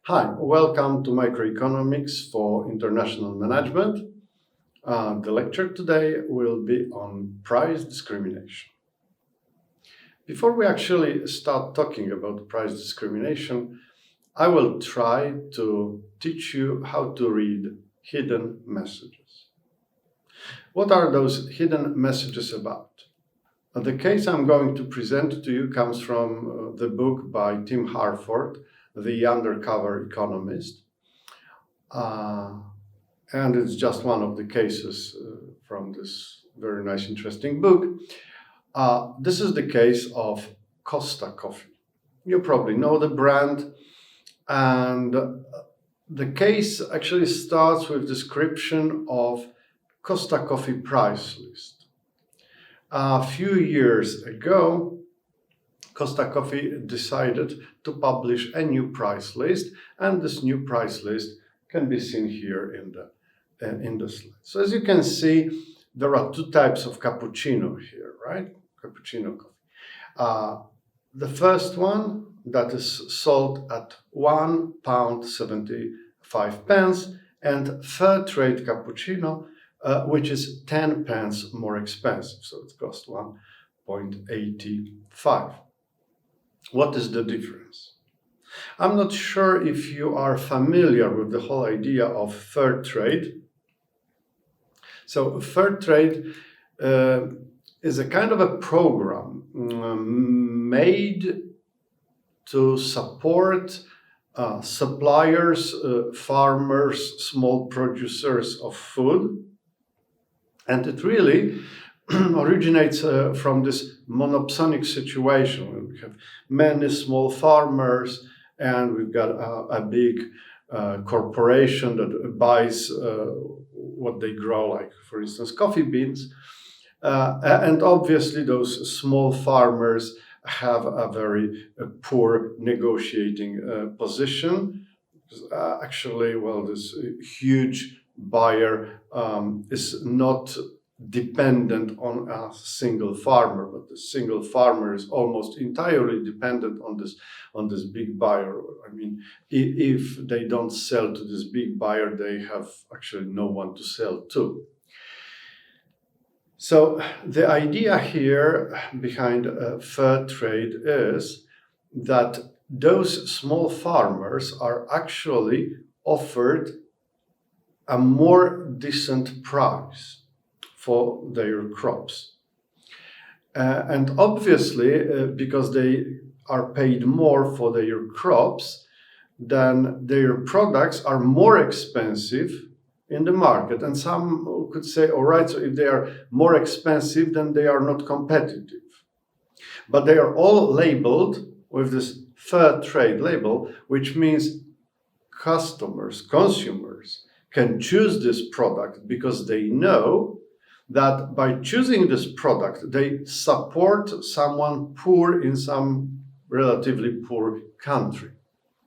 Hi, welcome to Microeconomics for International Management. The lecture today will be on price discrimination. Before we actually start talking about price discrimination, I will try to teach you how to read hidden messages. What are those hidden messages about? The case I'm going to present to you comes from the book by Tim Harford, The Undercover Economist. And it's just one of the cases from this very nice, interesting book. This is the case of Costa Coffee. You probably know the brand. And the case actually starts with description of Costa Coffee price list. A few years ago, Costa Coffee decided to publish a new price list, and this new price list can be seen here in the slide. So as you can see, there are two types of cappuccino here, right? Cappuccino coffee. The first one that is sold at £1.75, and fair trade cappuccino, which is 10 pence more expensive, so it costs £1.85. What is the difference? I'm not sure if you are familiar with the whole idea of fair trade. So fair trade is a kind of a program made to support suppliers, farmers, small producers of food. And it really originates from this monopsonic situation where we have many small farmers and we've got a big corporation that buys what they grow, like, for instance, coffee beans. And obviously those small farmers have a very poor negotiating position. Actually, this huge buyer is not dependent on a single farmer, but the single farmer is almost entirely dependent on this big buyer. I mean, if they don't sell to this big buyer, they have actually no one to sell to. So the idea here behind fair trade is that those small farmers are actually offered a more decent price for their crops. And obviously, because they are paid more for their crops, then their products are more expensive in the market. And some could say, all right, so if they are more expensive, then they are not competitive. But they are all labeled with this fair trade label, which means consumers can choose this product because they know that by choosing this product, they support someone poor in some relatively poor country,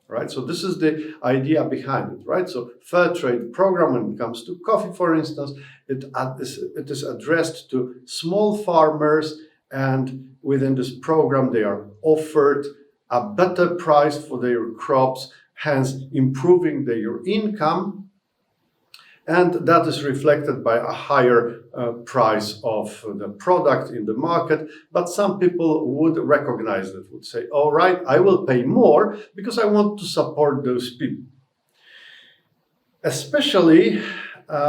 right? So this is the idea behind it, right? So fair trade program, when it comes to coffee, for instance, it is addressed to small farmers, and within this program, they are offered a better price for their crops, hence improving their income. And that is reflected by a higher price of the product in the market. But some people would recognize that, would say, all right, I will pay more because I want to support those people. Especially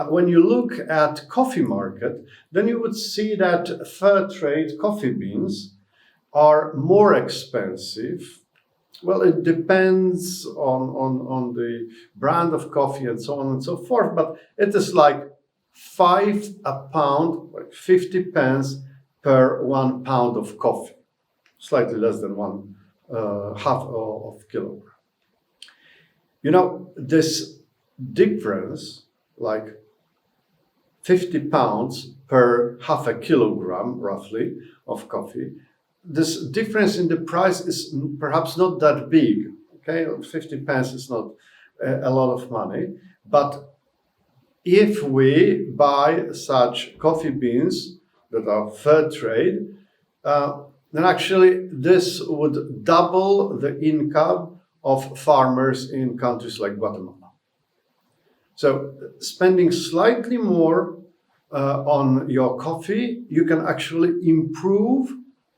when you look at coffee market, then you would see that fair trade coffee beans are more expensive. Well, it depends on the brand of coffee and so on and so forth, but it is like £5 a pound, like 50 pence per 1 pound of coffee, slightly less than half of kilogram. You know, this difference, like 50 pounds per half a kilogram, roughly, of coffee, this difference in the price is perhaps not that big, okay? 50 pence is not a lot of money, but if we buy such coffee beans that are fair trade, then actually this would double the income of farmers in countries like Guatemala. So spending slightly more on your coffee, you can actually improve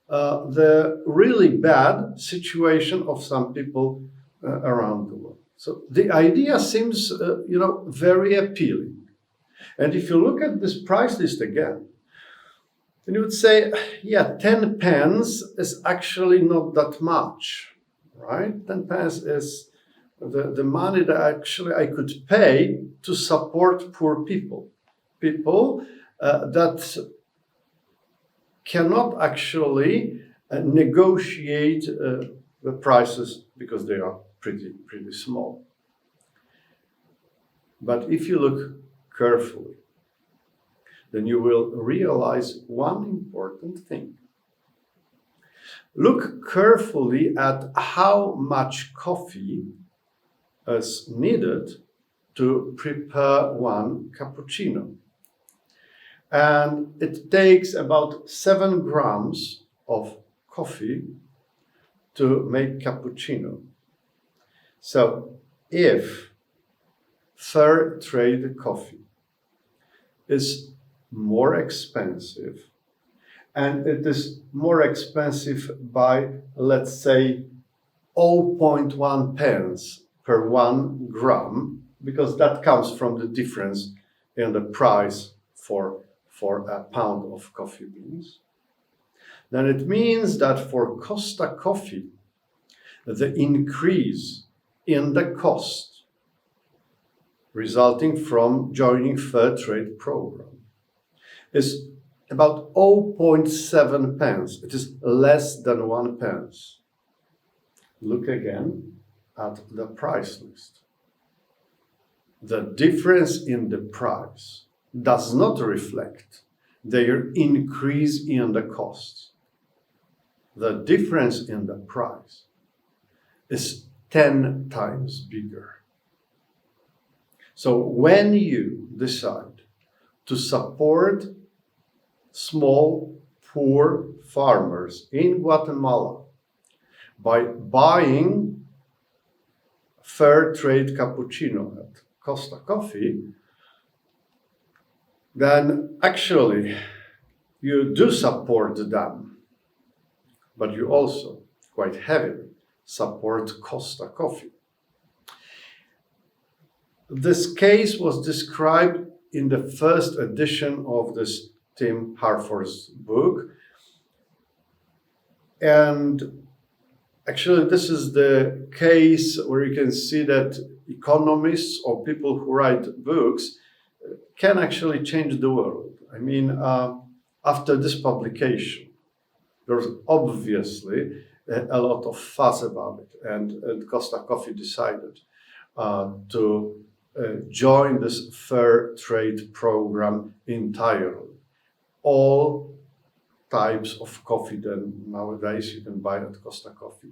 the really bad situation of some people around the world. So the idea seems, very appealing. And if you look at this price list again, then you would say, yeah, 10 pence is actually not that much, right? 10 pence is the money that actually I could pay to support poor people. People that cannot actually negotiate the prices because they are pretty small. But if you look carefully, then you will realize one important thing. Look carefully at how much coffee is needed to prepare one cappuccino. And it takes about 7 grams of coffee to make cappuccino. So if fair trade coffee is more expensive, and it is more expensive by, let's say, 0.1 pence per 1 gram, because that comes from the difference in the price for a pound of coffee beans, then it means that for Costa Coffee, the increase in the cost resulting from joining fair trade program is about 0.7 pence. It is less than 1 pence. Look again at the price list. The difference in the price does not reflect their increase in the costs. The difference in the price is 10 times bigger. So when you decide to support small, poor farmers in Guatemala by buying fair trade cappuccino at Costa Coffee, then actually you do support them, but you also quite heavily support Costa Coffee. This case was described in the first edition of this Tim Harford's book. And actually, this is the case where you can see that economists or people who write books can actually change the world. I mean, after this publication, there's obviously a lot of fuss about it, and Costa Coffee decided to join this fair trade program entirely. All types of coffee that nowadays you can buy at Costa Coffee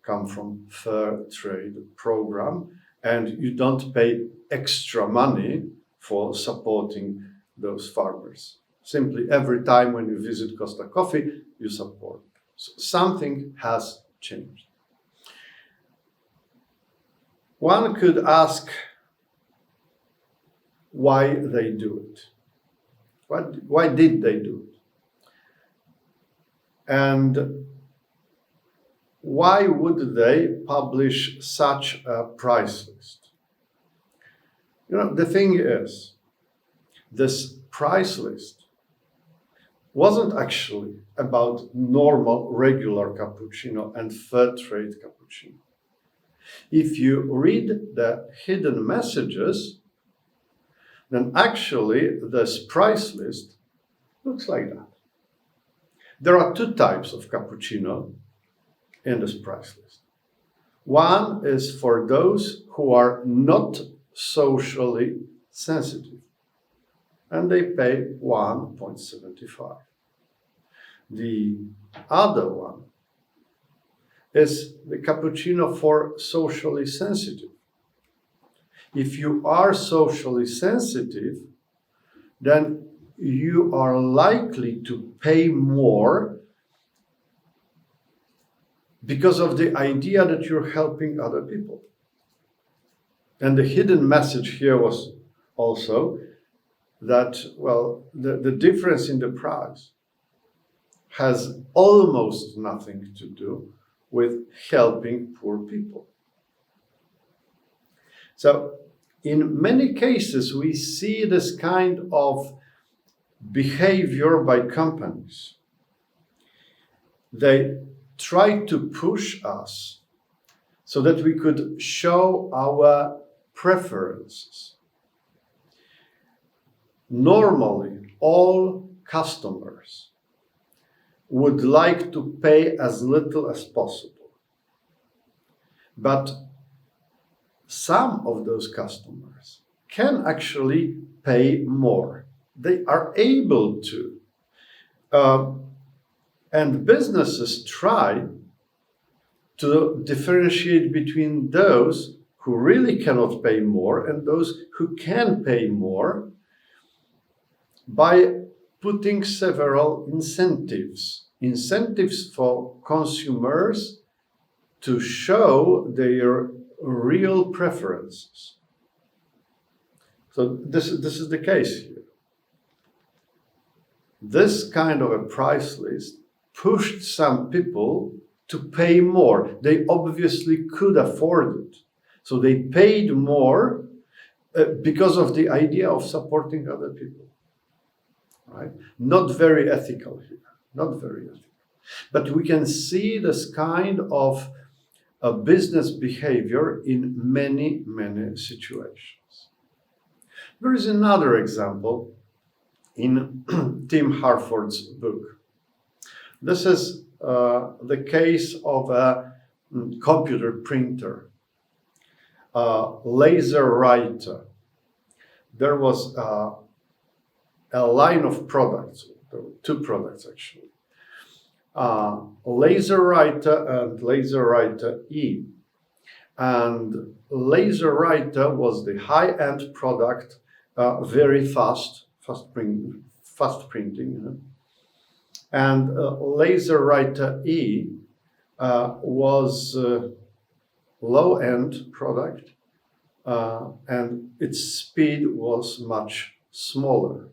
come from fair trade program, and you don't pay extra money for supporting those farmers. Simply every time when you visit Costa Coffee, you support. So something has changed. One could ask why they do it. Why did they do it? And why would they publish such a price list? The thing is, this price list wasn't actually about normal, regular cappuccino and fair trade cappuccino. If you read the hidden messages, then actually this price list looks like that. There are 2 types of cappuccino in this price list. One is for those who are not socially sensitive, and they pay 1.75. The other one is the cappuccino for socially sensitive. If you are socially sensitive, then you are likely to pay more because of the idea that you're helping other people. And the hidden message here was also that, well, the difference in the price has almost nothing to do with helping poor people. So in many cases, we see this kind of behavior by companies. They try to push us so that we could show our preferences. Normally, all customers would like to pay as little as possible. But some of those customers can actually pay more. They are able to. And businesses try to differentiate between those who really cannot pay more and those who can pay more by putting several incentives. Incentives for consumers to show their real preferences. So this is the case here. This kind of a price list pushed some people to pay more. They obviously could afford it. So they paid more because of the idea of supporting other people. Right? Not very ethical here. Not very ethical. But we can see this kind of business behavior in many, many situations. There is another example in Tim Harford's book. This is the case of a computer printer, a laser writer. There was a line of products, two products actually. Laser writer and laser writer E. And laser writer was the high-end product, very fast printing. You know? And laser writer E was a low-end product, and its speed was much smaller.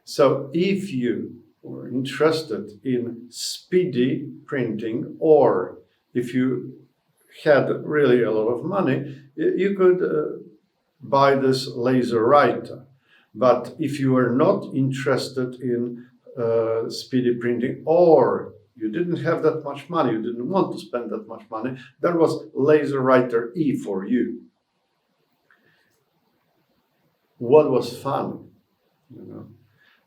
So if you were interested in speedy printing, or if you had really a lot of money, you could buy this laser writer. But if you were not interested in speedy printing, or you didn't have that much money, you didn't want to spend that much money, there was laser writer E for you. What was fun,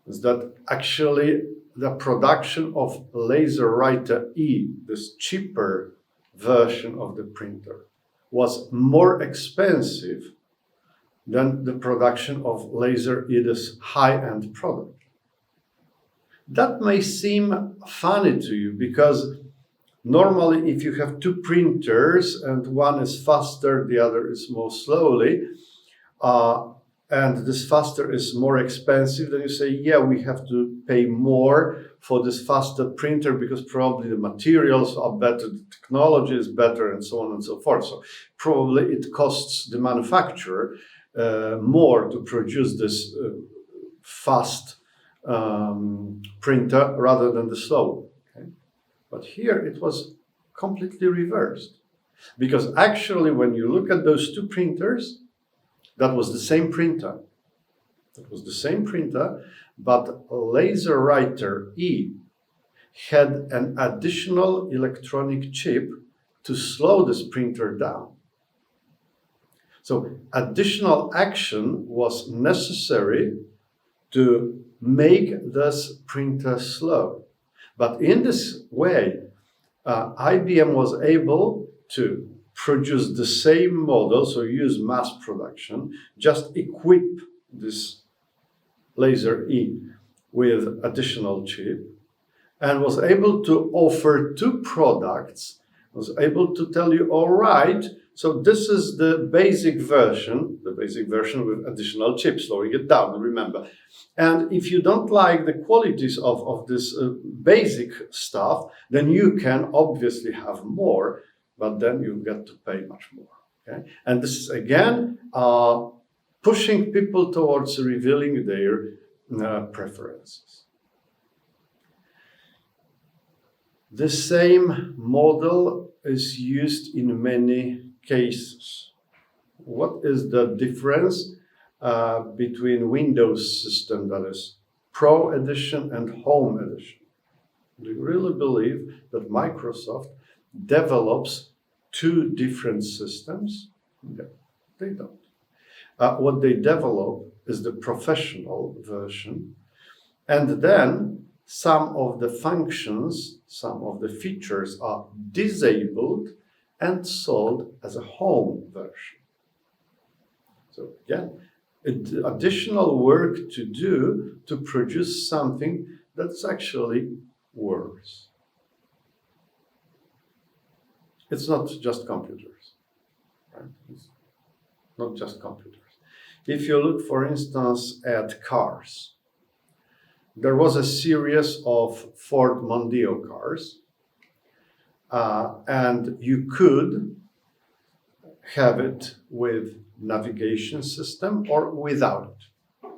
is that actually the production of laser writer E, this cheaper version of the printer, was more expensive than the production of laser E, this high-end product. That may seem funny to you because normally if you have two printers and one is faster, the other is more slowly, and this faster is more expensive, then you say, yeah, we have to pay more for this faster printer because probably the materials are better, the technology is better, and so on and so forth. So probably it costs the manufacturer more to produce this fast printer rather than the slow. Okay? But here it was completely reversed. Because actually when you look at those two printers, that was the same printer. That was the same printer, but laser writer E had an additional electronic chip to slow this printer down. So additional action was necessary to make this printer slow. But in this way, IBM was able to produce the same model, so use mass production, just equip this laser E with additional chip, and was able to offer two products, was able to tell you, all right, So this is the basic version with additional chips, slowing it down, remember. And if you don't like the qualities of this basic stuff, then you can obviously have more, but then you get to pay much more. Okay? And this is again pushing people towards revealing their preferences. The same model is used in many cases. What is the difference between Windows system, that is Pro Edition and Home Edition? Do you really believe that Microsoft develops two different systems? No, they don't. What they develop is the professional version, and then some of the functions, some of the features are disabled and sold as a home version. So again, additional work to do to produce something that's actually worse. It's not just computers, right? It's not just computers. If you look, for instance, at cars, there was a series of Ford Mondeo cars, and you could have it with navigation system or without it.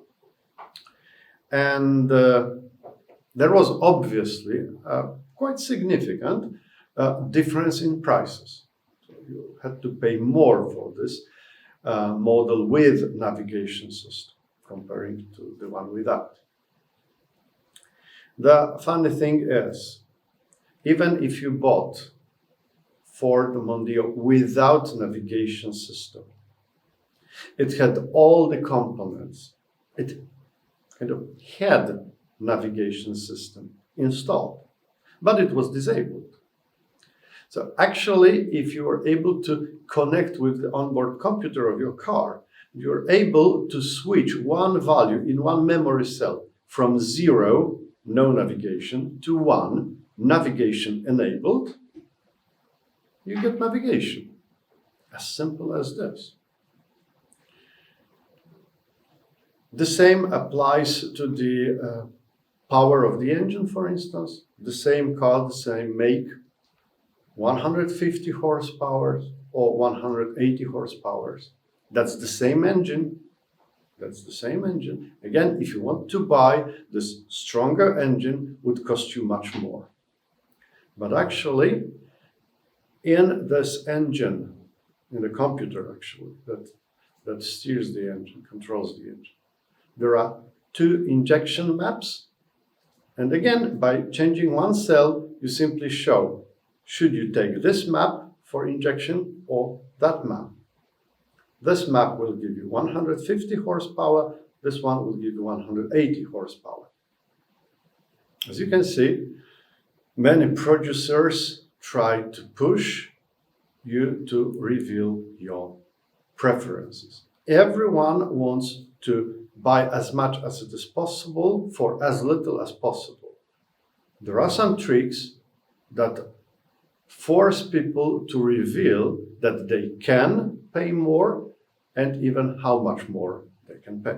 And there was obviously a quite significant difference in prices. So you had to pay more for this model with navigation system comparing to the one without. The funny thing is, even if you bought Ford Mondeo without navigation system, it had all the components. It kind of had navigation system installed, but it was disabled. So actually, if you are able to connect with the onboard computer of your car, you're able to switch one value in one memory cell from 0, no navigation, to 1, navigation enabled. You get navigation. As simple as this. The same applies to the power of the engine, for instance. The same car, the same make, 150 horsepower or 180 horsepower. That's the same engine. That's the same engine. Again, if you want to buy this stronger engine, would cost you much more. But actually, in this engine, in the computer actually, that steers the engine, controls the engine, there are 2 injection maps. And again, by changing one cell, you simply show, should you take this map for injection or that map? This map will give you 150 horsepower. This one will give you 180 horsepower. As you can see, many producers try to push you to reveal your preferences. Everyone wants to buy as much as it is possible for as little as possible. There are some tricks that force people to reveal that they can pay more and even how much more they can pay.